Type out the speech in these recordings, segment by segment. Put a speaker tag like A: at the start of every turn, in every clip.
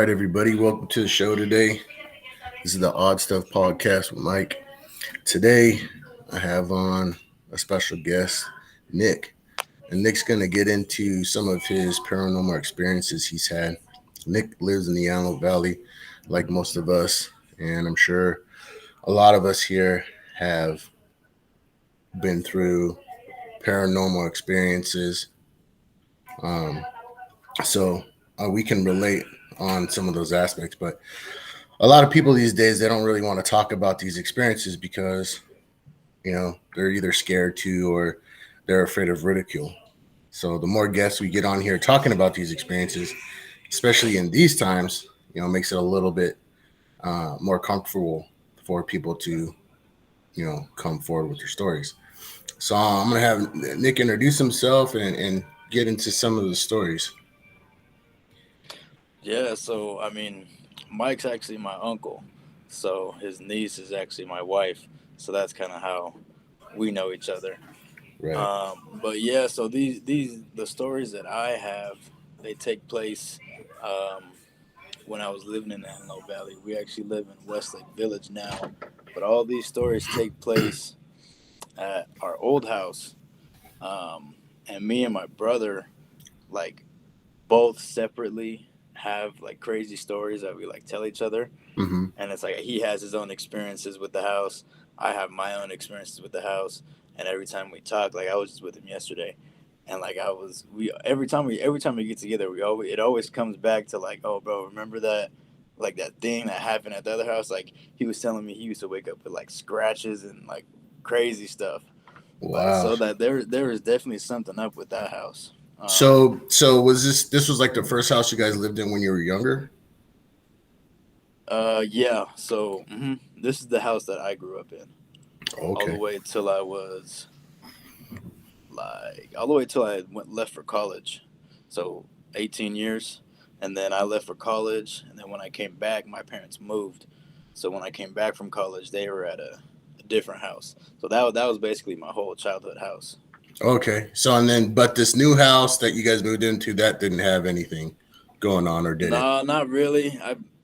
A: right, everybody. Welcome to the show today. This is the Odd Stuff Podcast with Mike. Today, I have on a special guest, Nick. And Nick's going to get into some of his paranormal experiences he's had. Nick lives in the Antelope Valley, like most of us. And I'm sure a lot of us here have been through paranormal experiences. Um, so we can relate on some of those aspects. But a lot of people these days, they don't really want to talk about these experiences because they're either scared to or they're afraid of ridicule. So the more guests we get on here talking about these experiences, especially in these times, makes it a little bit more comfortable for people to come forward with their stories. So I'm gonna have Nick introduce himself and get into some of the stories.
B: Yeah, so I mean, Mike's actually my uncle, so his niece is actually my wife. So that's kind of how we know each other.
A: Right.
B: But yeah, so these the stories that I have, they take place um, when I was living in the Antelope Valley. We actually live in Westlake Village now, but all these stories take place at our old house. And me and my brother, like both separately, have like crazy stories that we like tell each other.
A: Mm-hmm.
B: And it's like he has his own experiences with the house, I have my own experiences with the house. And every time we talk, like I was just with him yesterday, and like I was we every time we get together, we always it always comes back to like, oh bro, remember that, like that thing that happened at the other house. Like he was telling me he used to wake up with like scratches and like crazy stuff. But
A: Wow.
B: so that there is definitely something up with that house.
A: So was this was like the first house you guys lived in when you were younger?
B: Yeah, so this is the house that I grew up in all the
A: Okay.
B: way till I was like all the way till I went left for college. So 18 years, and then I left for college, and then when I came back, my parents moved. So when I came back from college, they were at a different house. So that was basically my whole childhood house.
A: Okay. So and then, but this new house that you guys moved into, that didn't have anything going on, or did it?
B: Nah, not really.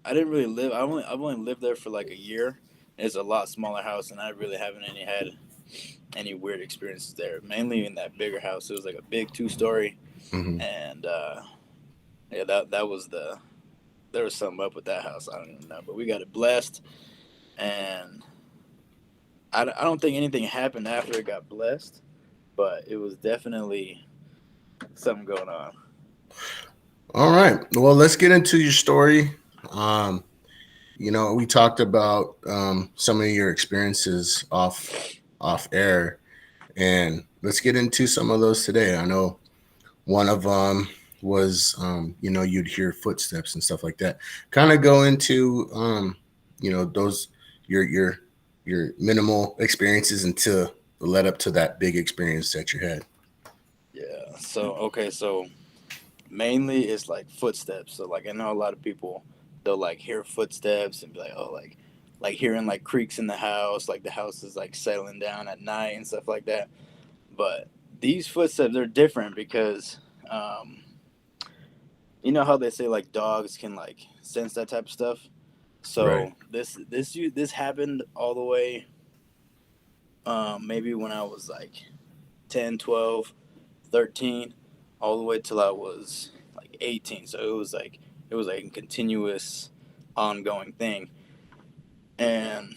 B: I didn't really live. I've only lived there for like a year. It's a lot smaller house, and I really haven't any weird experiences there. Mainly in that bigger house. It was like a big 2 story,
A: Hmm.
B: and yeah, that was there was something up with that house. I don't even know, but we got it blessed, and I don't think anything happened after it got blessed, but it was definitely something going on.
A: All right. Well, let's get into your story. Um, we talked about some of your experiences off air, and let's get into some of those today. I know one of them was you'd hear footsteps and stuff like that. Kind of go into those your your minimal experiences until the led up to that big experience that you had.
B: Yeah. So okay. So mainly it's like footsteps. So like I know a lot of people, they'll like hear footsteps and be like, oh, like hearing like creaks in the house, like the house is like settling down at night and stuff like that. But these footsteps are different because um, you know how they say like dogs can like sense that type of stuff.
A: Right.
B: So this happened all the way maybe when I was like 10, 12, 13, all the way till I was like 18. So it was like a continuous ongoing thing. And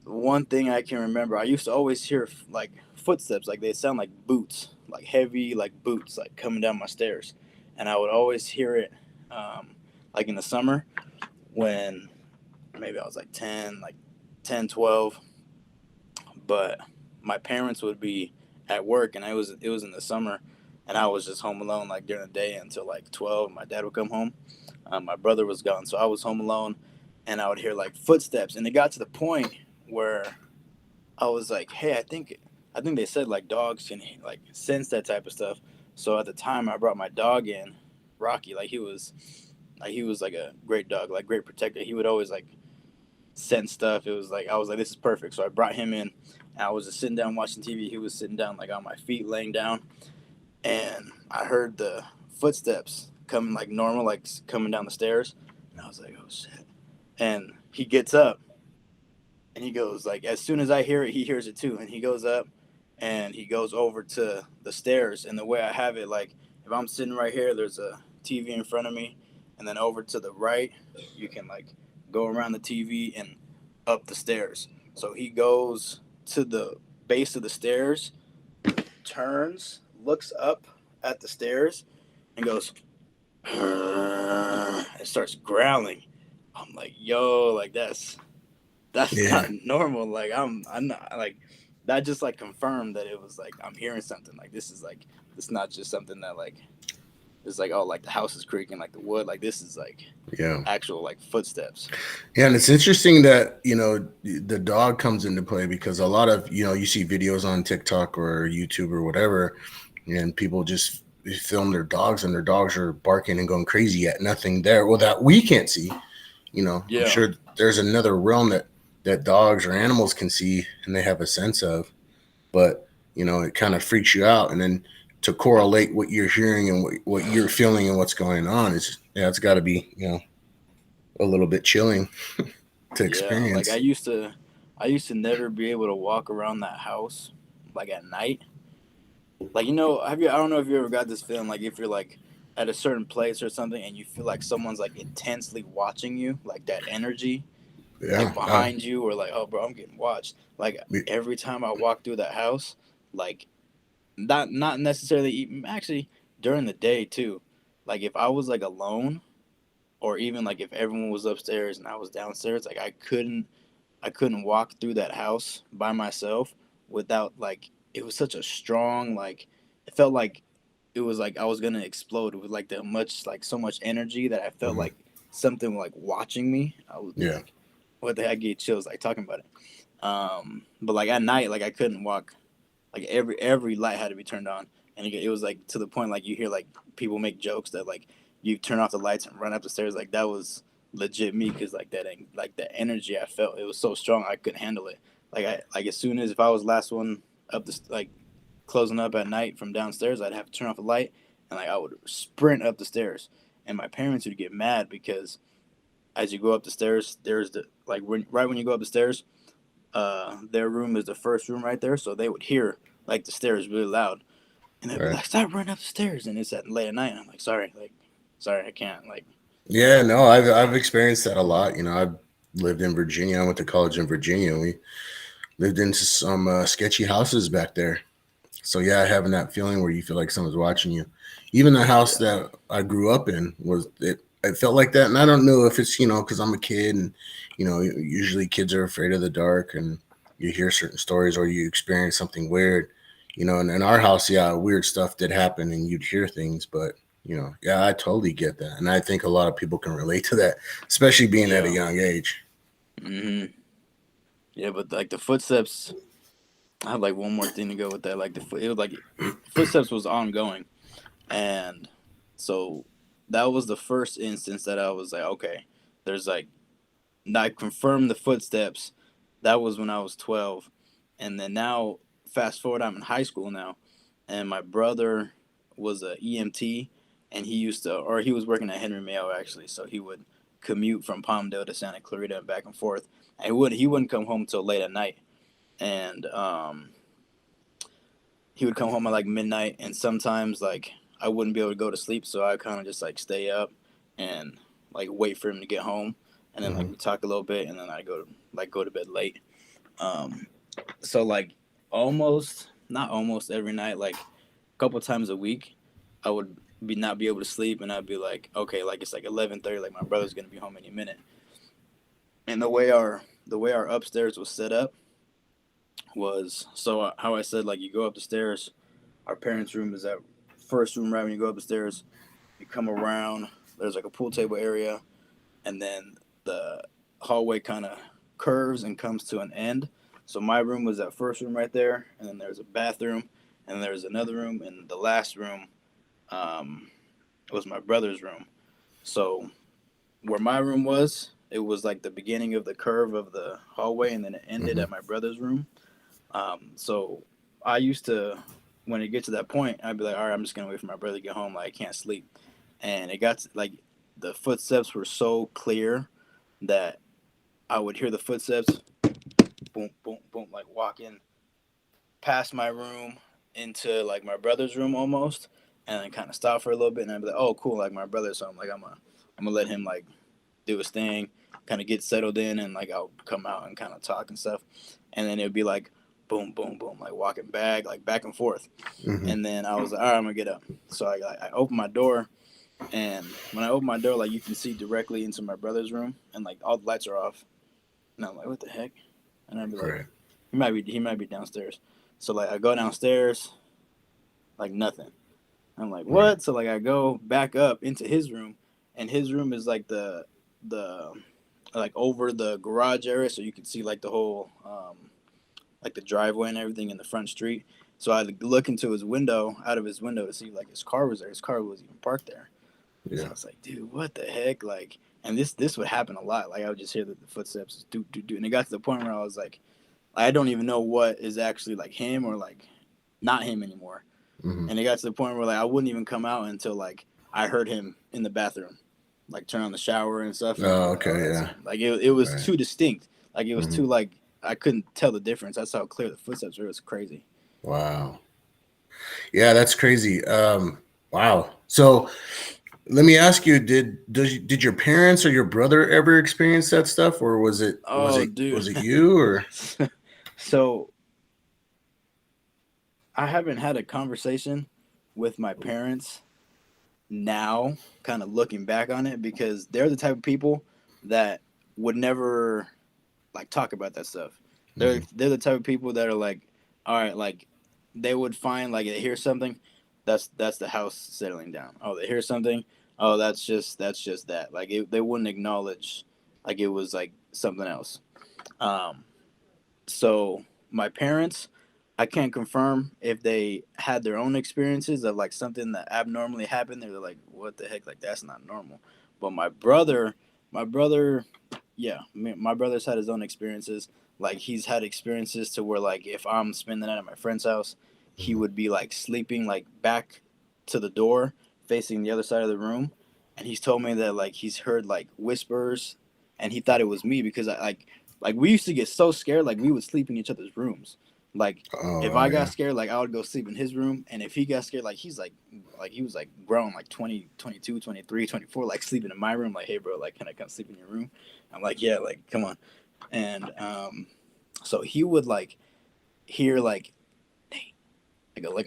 B: one thing I can remember, I used to always hear like footsteps, like they sound like boots, like heavy like boots, like coming down my stairs. And I would always hear it like in the summer when maybe I was like 10, like 10, 12. But my parents would be at work, and it was in the summer, and I was just home alone like during the day until like 12. My dad would come home. My brother was gone, so I was home alone, and I would hear like footsteps, and it got to the point where I was like, hey, I think they said like dogs can like sense that type of stuff. So at the time, I brought my dog in, Rocky. Like he was like a great dog, like great protector. He would always like sense stuff. It was like I was like, this is perfect. So I brought him in. And I was just sitting down watching TV. He was sitting down like on my feet, laying down, and I heard the footsteps coming like normal, like coming down the stairs. And I was like, oh shit. And he gets up and he goes like, as soon as I hear it, he hears it too, and he goes up and he goes over to the stairs. And the way I have it, like if I'm sitting right here, there's a TV in front of me, and then over to the right, you can like go around the TV and up the stairs. So he goes to the base of the stairs, turns, looks up at the stairs, and goes and starts growling. I'm like, yo, like that's
A: Yeah.
B: not normal. Like I'm not like that. Just like confirmed that it was like I'm hearing something. Like this is like it's not just something that like it's like oh like the house is creaking like the wood. Like this is like
A: Yeah.
B: actual like footsteps.
A: Yeah, and it's interesting that, the dog comes into play because a lot of, you see videos on TikTok or YouTube or whatever, and people just film their dogs and their dogs are barking and going crazy at nothing there. Well, that we can't see, I'm
B: Yeah,
A: sure there's another realm that dogs or animals can see and they have a sense of, but, it kind of freaks you out. And then to correlate what you're hearing and what you're feeling and what's going on is, yeah, it's got to be, a little bit chilling to
B: yeah. Like
A: experience.
B: I used to never be able to walk around that house like at night. Like have you? I don't know if you ever got this feeling like if you're like at a certain place or something and you feel like someone's like intensely watching you, like that energy
A: Yeah.
B: like behind you, or like, oh, bro, I'm getting watched. Like
A: We-
B: every time I walk through that house, like not necessarily even actually during the day too. Like if I was like alone, or even like if everyone was upstairs and I was downstairs, like I couldn't walk through that house by myself without like it was such a strong like it felt like it was like I was gonna explode. It was like that much like so much energy that I felt
A: mhm.
B: like something like watching me. I was
A: Yeah.
B: like, what the heck? I get chills like talking about it. But like at night, like I couldn't walk. Like every light had to be turned on, and it was like to the point like you hear like people make jokes that like you turn off the lights and run up the stairs. Like that was legit me because like the energy I felt it was so strong I couldn't handle it. Like as soon as if I was last one up the like closing up at night from downstairs, I'd have to turn off the light and like I would sprint up the stairs, and my parents would get mad because as you go up the stairs, there's the like right when you go up the stairs, their room is the first room right there, so they would hear like the stairs really loud, and they'd be
A: Right.
B: like, "Stop running up the stairs!" And it's at late at night, and I'm like, sorry, I can't." Like,
A: Yeah. No, I've experienced that a lot. I've lived in Virginia. I went to college in Virginia. We lived into some sketchy houses back there. So yeah, having that feeling where you feel like someone's watching you. Even the house
B: yeah,
A: that I grew up in was it. It felt like that, and I don't know if it's because I'm a kid, and usually kids are afraid of the dark, and you hear certain stories or you experience something weird. And in our house, yeah, weird stuff did happen, and you'd hear things, but yeah, I totally get that, and I think a lot of people can relate to that, especially being at a
B: yeah,
A: young age.
B: hmm yeah. But like the footsteps, I had like one more thing to go with that. Like it was like footsteps was ongoing, and so that was the first instance that I was like, okay, there's like I confirmed the footsteps. That was when I was 12, and then now fast forward, I'm in high school now, and my brother was a EMT, and he was working at Henry Mayo actually, so he would commute from Palmdale to Santa Clarita and back and forth. And he wouldn't come home till late at night, and he would come home at like midnight, and sometimes like I wouldn't be able to go to sleep, so I kind of just like stay up and like wait for him to get home, and then like
A: Hmm.
B: we talk a little bit, and then I go to bed late. Um, so like almost not almost every night, like a couple times a week, I would not be able to sleep, and I'd be like, okay, like it's like 11:30, like my brother's gonna be home any minute. And the way our upstairs was set up was so how I said like you go up the stairs. Our parents' room is that first room right when you go up the stairs. You come around. There's like a pool table area, and then the hallway kind of curves and comes to an end. So my room was that first room right there, and then there's a bathroom, and then there's another room, and the last room um, was my brother's room. So where my room was, it was like the beginning of the curve of the hallway, and then it ended
A: Hmm.
B: at my brother's room. So I used to, when it gets to that point, I'd be like, all right, I'm just gonna wait for my brother to get home. Like I can't sleep, and it got to, like the footsteps were so clear that I would hear the footsteps, boom, boom, boom, like walking past my room into like my brother's room almost, and then kind of stop for a little bit, and I'd be like, oh, cool, like my brother. So I'm gonna let him like do his thing, kind of get settled in, and like I'll come out and kind of talk and stuff, and then it'd be like, boom, boom, boom, like walking back, like back and forth,
A: Mm-hmm.
B: and then I was like, all right, I'm gonna get up. So I opened my door, and when I open my door, like you can see directly into my brother's room, and like all the lights are off, and I'm like, what the heck? And I'd be like,
A: Right.
B: he might be downstairs. So like I go downstairs, like nothing. I'm like,
A: Right.
B: what? So like I go back up into his room, and his room is like the like over the garage area, so you can see like the whole like the driveway and everything in the front street. So I look into his window, out of his window, to see like his car was there. His car was even parked there. So I
A: Yeah.
B: was like, dude, what the heck? Like, and this would happen a lot. Like I would just hear the footsteps do do do, and it got to the point where I was like, I don't even know what is actually like him or like not him anymore.
A: Mm-hmm.
B: And it got to the point where like I wouldn't even come out until like I heard him in the bathroom, like turn on the shower and stuff, and I'd
A: Oh,
B: be like, oh,
A: okay.
B: that's
A: Yeah.
B: him. Like it was
A: Right.
B: too distinct. Like it was
A: Mm-hmm.
B: too like I couldn't tell the difference. That's how clear the footsteps were. It was crazy.
A: Wow. Yeah, that's crazy. Wow. So let me ask you: did your parents or your brother ever experience that stuff, or was it was
B: Oh,
A: it
B: dude.
A: was it you or?
B: So I haven't had a conversation with my parents now, kind of looking back on it, because they're the type of people that would never like talk about that stuff.
A: Mm-hmm.
B: They're the type of people that are like, all right, like they would find like they hear something, that's the house settling down. Oh, they hear something, oh that's just that. Like they wouldn't acknowledge like it was like something else. Um, so my parents, I can't confirm if they had their own experiences of like something that abnormally happened. They're like, what the heck? Like that's not normal. But my brother, yeah, my brother's had his own experiences. Like he's had experiences to where like if I'm spending the night at my friend's house, he
A: Mm-hmm.
B: would be like sleeping like back to the door, facing the other side of the room, and he's told me that like he's heard like whispers, and he thought it was me because I like we used to get so scared like we would sleep in each other's rooms. Like
A: Oh,
B: if
A: wow,
B: I got
A: yeah.
B: scared, like I would go sleep in his room, and if he got scared, like he was like grown, like 20, 22, 23, 24, like sleeping in my room, like, hey bro, like can I come sleep in your room? I'm like, yeah, like come on. And so he would like hear like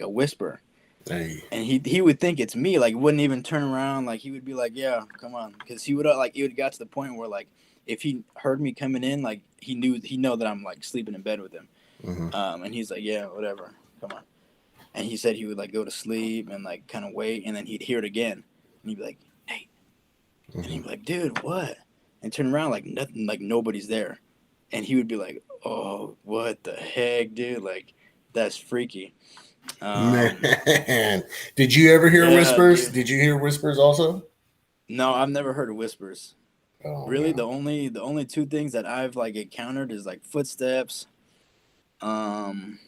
B: a whisper,
A: Hey.
B: and he would think it's me, like wouldn't even turn around, like he would be like, yeah, come on, because he would like it would got to the point where like if he heard me coming in, like he know that I'm like sleeping in bed with him.
A: Mm-hmm.
B: And he's like, yeah, whatever, come on. And he said he would like go to sleep and like kind of wait, and then he'd hear it again, and he'd be like, hey, and
A: Mm-hmm.
B: he'd be like, dude, what? And turn around, like nothing, like nobody's there, and he would be like, oh, what the heck, dude, like that's freaky. Um,
A: Man, did you ever hear
B: yeah,
A: whispers?
B: dude.
A: Did you hear whispers also?
B: No, I've never heard of whispers.
A: Oh
B: Really,
A: no.
B: the only two things that I've like encountered is like footsteps. Um,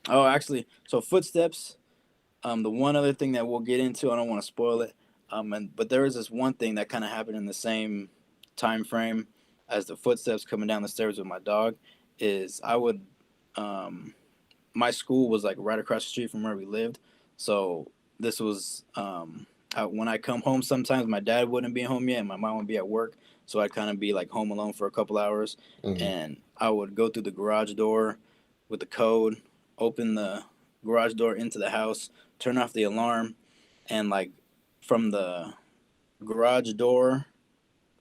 B: oh, actually, so footsteps. The one other thing that we'll get into, I don't want to spoil it. But there is this one thing that kind of happened in the same time frame as the footsteps coming down the stairs with my dog. Is I would, um, my school was like right across the street from where we lived, so this was when I come home. Sometimes my dad wouldn't be home yet, and my mom would be at work, so I'd kind of be like home alone for a couple hours,
A: Mm-hmm.
B: and I would go through the garage door with the code, open the garage door into the house, turn off the alarm, and like from the garage door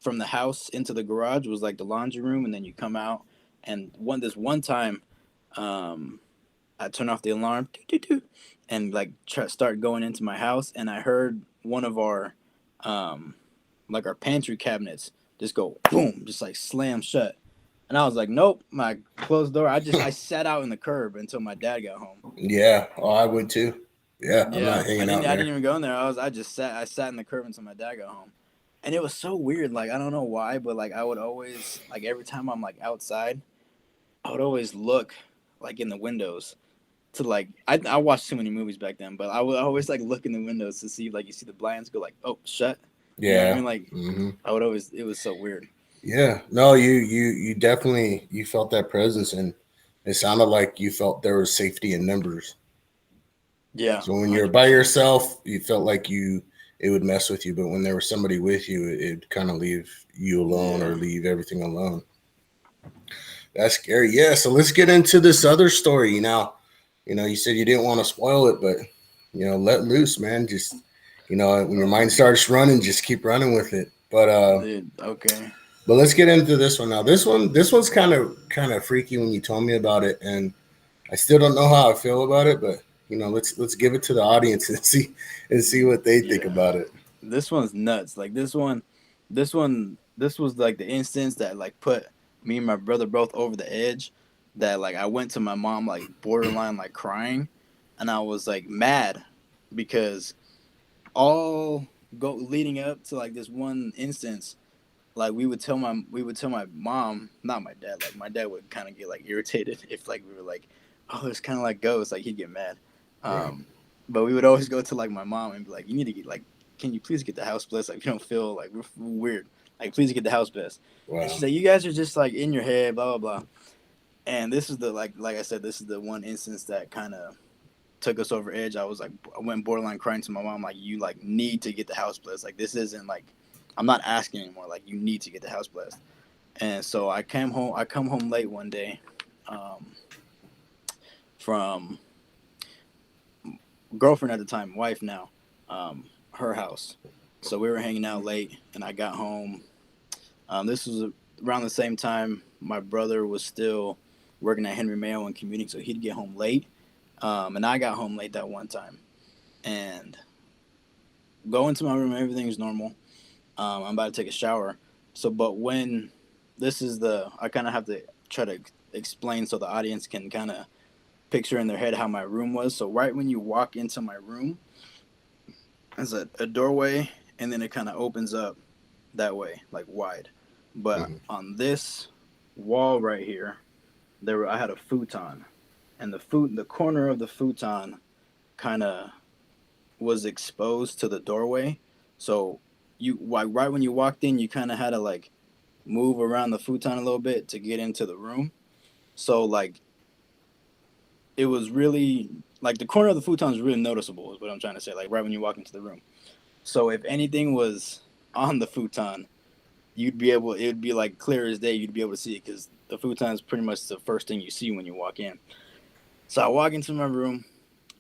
B: from the house into the garage was like the laundry room, and then you come out, and one time um I turn off the alarm, and like start going into my house, and I heard one of our, um, like our pantry cabinets just go boom, just like slam shut, and I was like, nope, my closed door. I sat out in the curb until my dad got home.
A: Yeah. Oh, I would too. Yeah, I'm
B: Yeah,
A: not
B: I
A: hanging
B: didn't
A: out
B: I didn't
A: there.
B: even go in there. I sat in the curb until my dad got home, and it was so weird. Like I don't know why, but like I would always like every time I'm like outside, I would always look like in the windows to like I watched too many movies back then, but I would always like look in the windows to see like you see the blinds go like oh shut, You know what I
A: Yeah.
B: mean? Like
A: Hmm.
B: I would always. It was so weird.
A: Yeah. No, you definitely you felt that presence, and it sounded like you felt there was safety in numbers.
B: Yeah,
A: So when you're
B: hundred
A: by
B: percent.
A: yourself, you felt like you it would mess with you, but when there was somebody with you, it'd kind of leave you alone or
B: Yeah,
A: leave everything alone. That's scary. Yeah. So let's get into this other story. Now, you said you didn't want to spoil it, but let loose, man. Just when your mind
B: um,
A: starts running, just keep running with it.
B: dude. Okay.
A: But let's get into this one now. This one's kind of freaky when you told me about it, and I still don't know how I feel about it. But let's give it to the audience and see what they think
B: Yeah,
A: about it.
B: this one's nuts. Like this was like the instance that like put me and my brother both over the edge. That like I went to my mom like borderline like crying, and I was like mad because all go leading up to like this one instance, like we would tell my mom, not my dad. Like my dad would kind of get like irritated if like we were like, oh, it's kind of like ghosts. Like he'd get mad.
A: Right.
B: Um, but we would always go to like my mom and be like, you need to get like, can you please get the house blessed? Like we don't feel like we're weird. Like please get the house blessed. And
A: Wow.
B: she's like, you guys are just like in your head, blah blah blah. And this is the like I said, this is the one instance that kind of took us over edge. I was like, I went borderline crying to my mom, like, you like need to get the house blessed. Like this isn't like, I'm not asking anymore. Like you need to get the house blessed. And so I came home. I come home late one day, um, from girlfriend at the time, wife now, her house. So we were hanging out late, and I got home. This was around the same time my brother was still working at Henry Mayo and commuting, so he'd get home late. And I got home late that one time, and go into my room. Everything's normal. I'm about to take a shower. So, but when this is the, I kind of have to try to explain so the audience can kind of picture in their head how my room was. So, right when you walk into my room, there's a doorway, and then it kind of opens up that way, like wide. But
A: Hmm.
B: on this wall right here, I had a futon, and the corner of the futon kind of was exposed to the doorway. So you like right when you walked in, you kind of had to like move around the futon a little bit to get into the room. So like it was really like the corner of the futon is really noticeable. Is what I'm trying to say. Like right when you walk into the room. So if anything was on the futon, you'd be able. It would be like clear as day. You'd be able to see it because the futon is pretty much the first thing you see when you walk in. So I walk into my room,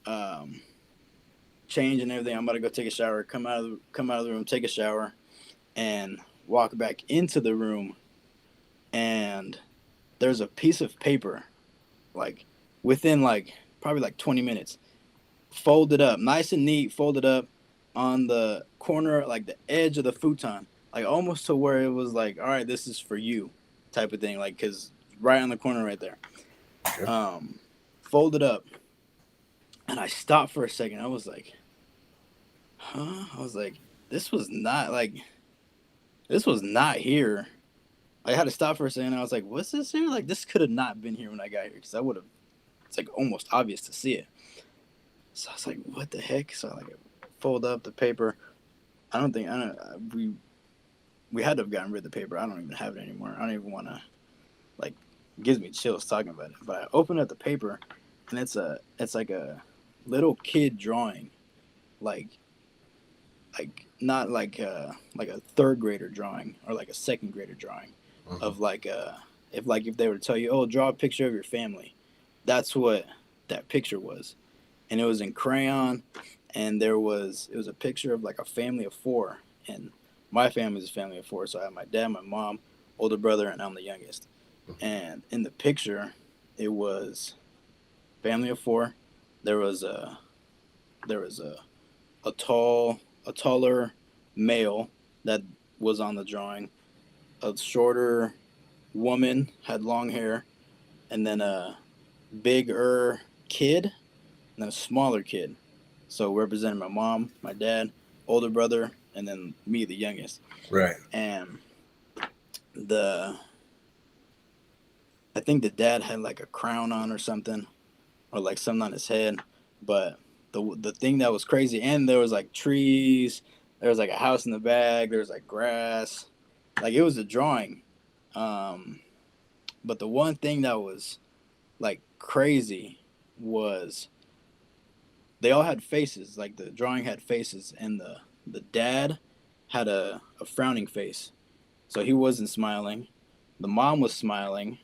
B: um, change and everything. I'm about to go take a shower. Come out of the room, take a shower, and walk back into the room. And there's a piece of paper like within like probably like 20 minutes, folded up, nice and neat, folded up on the corner, like the edge of the futon, like almost to where it was like, all right, this is for you, type of thing, like because right on the corner right there,
A: Okay.
B: um, folded up, and I stopped for a second. I was like, huh? I was like, this was not like this was not here. I had to stop for a second. I was like, what's this here? Like this could have not been here when I got here because I would have. It's like almost obvious to see it. So I was like, what the heck? So I like fold up the paper. I don't think I don't we had to have gotten rid of the paper. I don't even have it anymore. I don't even want to like it gives me chills talking about it. But I open up the paper and it's like a little kid drawing, like not like a third grader drawing or like a second grader drawing
A: Hmm.
B: of if they were to tell you, oh, draw a picture of your family. That's what that picture was. And it was in crayon, and it was a picture of like a family of four, and my family is a family of four, so I have my dad, my mom, older brother, and I'm the youngest. And in the picture, it was family of four. There was a there was a tall a taller male that was on the drawing. A shorter woman had long hair, and then a bigger kid, and then a smaller kid. So representing my mom, my dad, older brother, and then me, the youngest.
A: Right.
B: And the I think the dad had like a crown on or something, or like something on his head. But the thing that was crazy, and there was like trees. There was like a house in the back. There was like grass. Like it was a drawing. Um, but the one thing that was like crazy was they all had faces. Like the drawing had faces, and the dad had a frowning face, so he wasn't smiling. The mom was smiling.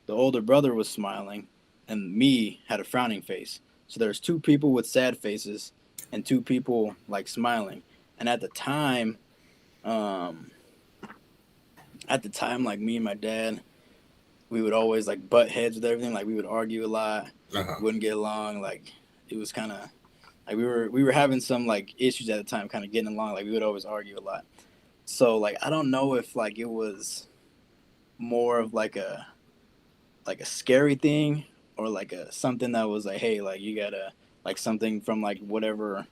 B: The older brother was smiling, and me had a frowning face. So there's two people with sad faces and two people like smiling. And um, at the time, like me and my dad, we would always like butt heads with everything. Like we would argue a lot,
A: Uh-huh.
B: wouldn't get along. Like it was kind of like we were having some like issues at the time, kind of getting along. Like we would always argue a lot. So like I don't know if like it was more of like a scary thing or like a something that was like, hey, like you gotta like something from like whatever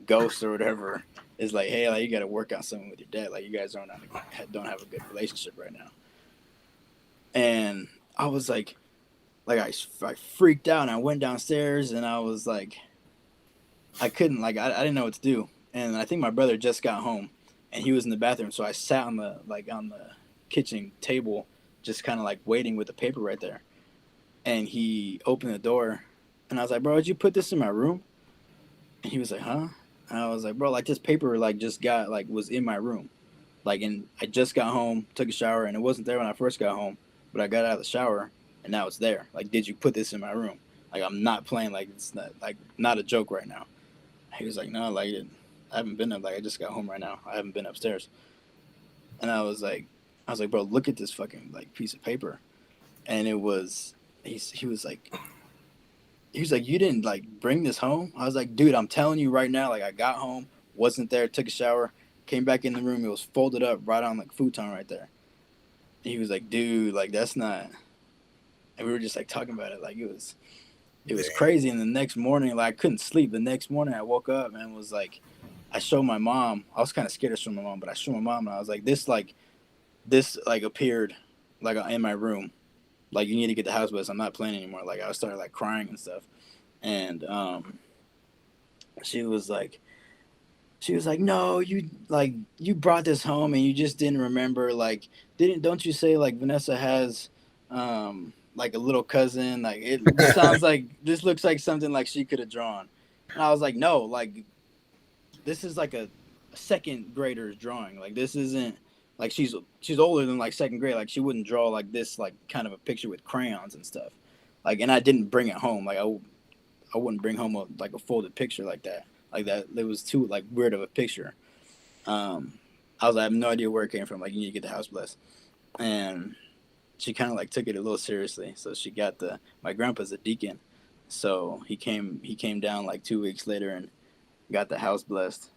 B: ghost or whatever is like, hey, like you gotta work on something with your dad. Like you guys don't have a good relationship right now. And I was like I freaked out and I went downstairs and I was like, I couldn't like I didn't know what to do. And I think my brother just got home and he was in the bathroom, so I sat on the kitchen table, just kind of like waiting with the paper right there. And he opened the door, and I was like, "Bro, did you put this in my room?" And he was like, "Huh?" And I was like, "Bro, like this paper like just got like was in my room, like, and I just got home, took a shower, and it wasn't there when I first got home, but I got out of the shower, and now it's there. Like, did you put this in my room? Like, I'm not playing. Like, it's not a joke right now." He was like, "No, like, I haven't been up. Like, I just got home right now. I haven't been upstairs." And I was like, "Bro, look at this fucking like piece of paper." And it was he was like you didn't like bring this home. I was like, dude, I'm telling you right now, like I got home, wasn't there, took a shower, came back in the room, it was folded up right on like futon right there. And he was like, dude, like that's not. And we were just like talking about it, like it was
A: Damn.
B: crazy. And the next morning, like I couldn't sleep. The next morning, I woke up and was like, I showed my mom. I was kind of scared to show my mom, but I showed my mom and I was like, this like appeared like in my room. Like you need to get the house, but I'm not playing anymore. Like I started like crying and stuff. And she was like no, you brought this home and you just didn't remember. Like didn't don't you say like Vanessa has like a little cousin? Like this sounds like this looks like something like she could have drawn. And I was like, no, like this is like a second grader's drawing. Like this isn't like she's older than like second grade. Like she wouldn't draw like this like kind of a picture with crayons and stuff. Like and I didn't bring it home. Like I wouldn't bring home a folded picture like that. Like that, it was too like weird of a picture. Um, I was like, I have no idea where it came from. Like you need to get the house blessed, and she kind of like took it a little seriously. So she got the my grandpa's a deacon, so he came down like 2 weeks later and got the house blessed.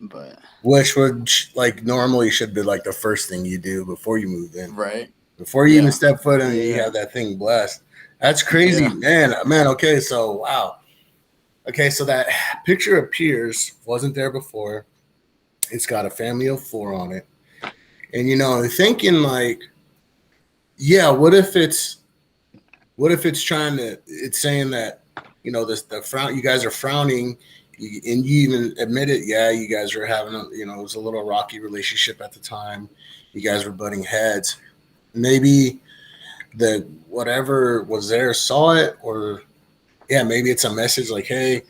B: But
A: Which would like normally should be like the first thing you do before you move in.
B: right,
A: Before you even
B: yeah,
A: step foot in, you
B: yeah,
A: have that thing blessed. That's crazy,
B: yeah,
A: man. Man, okay, so wow. Okay, so that picture appears, wasn't there before. It's got a family of four on it. And thinking like, yeah, what if it's trying to it's saying that, this the frown you guys are frowning, and you even admit it, yeah, you guys were having it was a little rocky relationship at the time. You guys were butting heads. Maybe the whatever was there saw it, or yeah, maybe it's a message like, hey,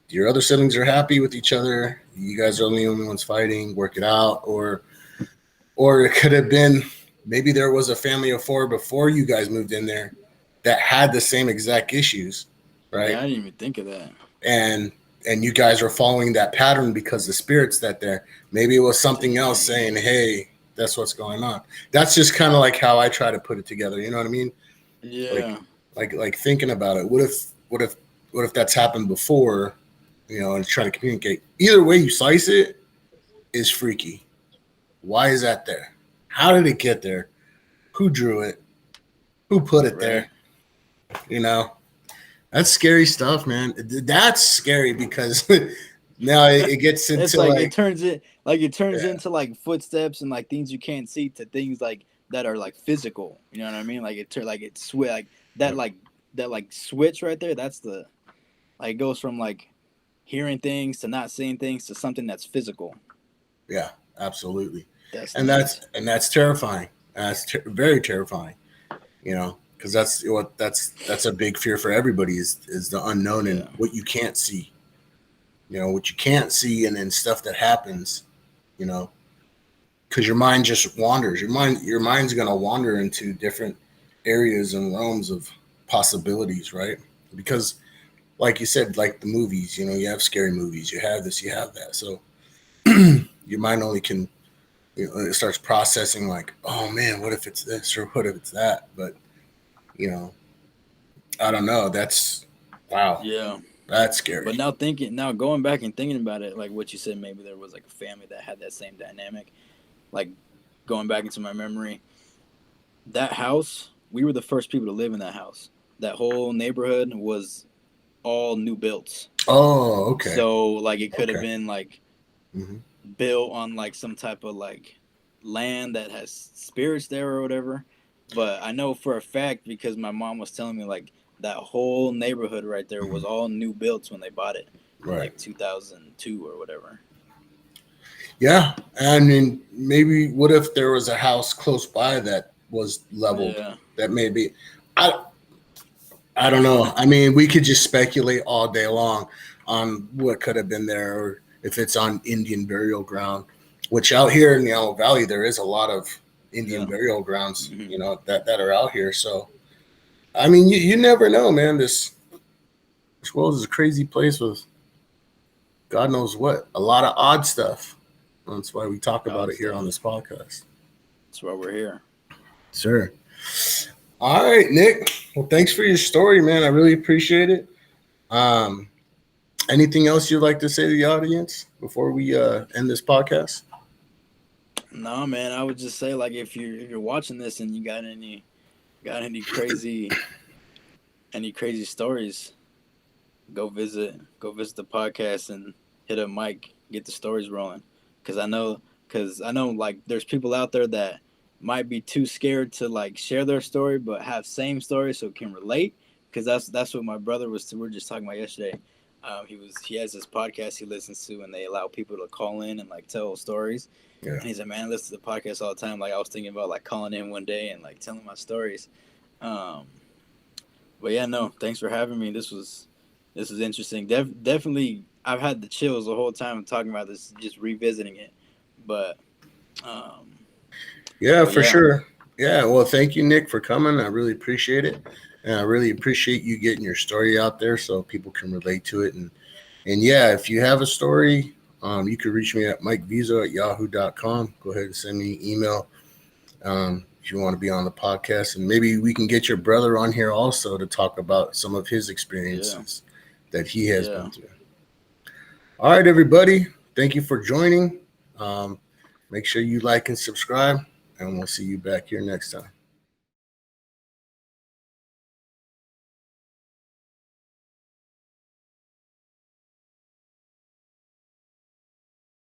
A: your other siblings are happy with each other, you guys are the only ones fighting, work it out. Or it could have been, maybe there was a family of four before you guys moved in there that had the same exact issues,
B: yeah.
A: right?
B: I didn't even think of that.
A: and and you guys are following that pattern because the spirits that there, maybe it was something else
B: Dang.
A: saying, hey, that's what's going on. That's just kind of like how I try to put it together, you know what I mean? like
B: Yeah.
A: like thinking about it, what if that's happened before, and trying to communicate. Either way you slice it is freaky. Why is that there? How did it get there? Who drew it? Who put it
B: Right.
A: there? you know that's scary stuff, man. That's scary because now it gets
B: It's
A: into
B: like
A: like,
B: it turns
A: yeah,
B: into like footsteps and like things you can't see to things like that are like physical. You know what I mean? Like like it like that like that like switch right there. That's the like it goes from like hearing things to not seeing things to something that's physical.
A: Yeah, absolutely.
B: That's
A: And
B: neat.
A: that's terrifying. That's very terrifying. Because that's a big fear for everybody is the unknown and
B: Yeah.
A: what you can't see. What you can't see, and then stuff that happens. You know, because your mind just wanders. Your mind's gonna wander into different areas and realms of possibilities, right? Because, like you said, like the movies, you have scary movies, you have this, you have that. So your mind only can, it starts processing like, oh man, what if it's this or what if it's that? But you know, I don't know. That's wow.
B: Yeah.
A: That's
B: But
A: scary.
B: now going back and thinking about it, like what you said, maybe there was like a family that had that same dynamic. Like going back into my memory, that house, we were the first people to live in that house. That whole neighborhood was all new builds.
A: Oh, okay,
B: So like it could have
A: okay.
B: been like
A: Hmm.
B: built on like some type of like land that has spirits there or whatever. But I know for a fact because my mom was telling me like that whole neighborhood right there
A: Hmm.
B: was all new builds when they bought it in
A: Right.
B: like 2002 or whatever.
A: Yeah, and then maybe what if there was a house close by that was leveled?
B: Yeah.
A: That maybe, I I don't know. I mean, we could just speculate all day long on what could have been there, or if it's on Indian burial ground. Which out here in the Antelope Valley, there is a lot of Indian
B: Yeah.
A: burial grounds,
B: Hmm.
A: that are out here. So I mean, you never know, man. This world is a crazy place with God knows what, a lot of odd stuff. That's why we talk about
B: Odd
A: it here on
B: stuff.
A: this podcast.
B: That's why we're here.
A: Sure. All right, Nick. Well, thanks for your story, man. I really appreciate it. Um, Anything else you'd like to say to the audience before we end this podcast?
B: No, man, I would just say like if you're watching this and you got any crazy stories, go visit the podcast and hit up Mike, get the stories rolling. Cause I know like there's people out there that might be too scared to like share their story, but have same story so can relate. Cause that's what my brother was. We were just talking about yesterday. He has this podcast he listens to, and they allow people to call in and like tell stories.
A: Yeah.
B: And he's like, man, I listen to the podcast all the time. Like I was thinking about like calling in one day and like telling my stories. Um, but yeah, no, thanks for having me. This was interesting. Definitely, I've had the chills the whole time talking about this, just revisiting it. But um,
A: Yeah,
B: but
A: for
B: yeah,
A: sure. Yeah. Well, thank you, Nick, for coming. I really appreciate it. And I really appreciate you getting your story out there so people can relate to it. And yeah, if you have a story, you can reach me at mikevizo@yahoo.com. Go ahead and send me an email if you want to be on the podcast. And maybe we can get your brother on here also to talk about some of his
B: yeah,
A: experiences that he has
B: yeah.
A: been through. All right, everybody. Thank you for joining. Um, Make sure you like and subscribe, and we'll see you back here next time.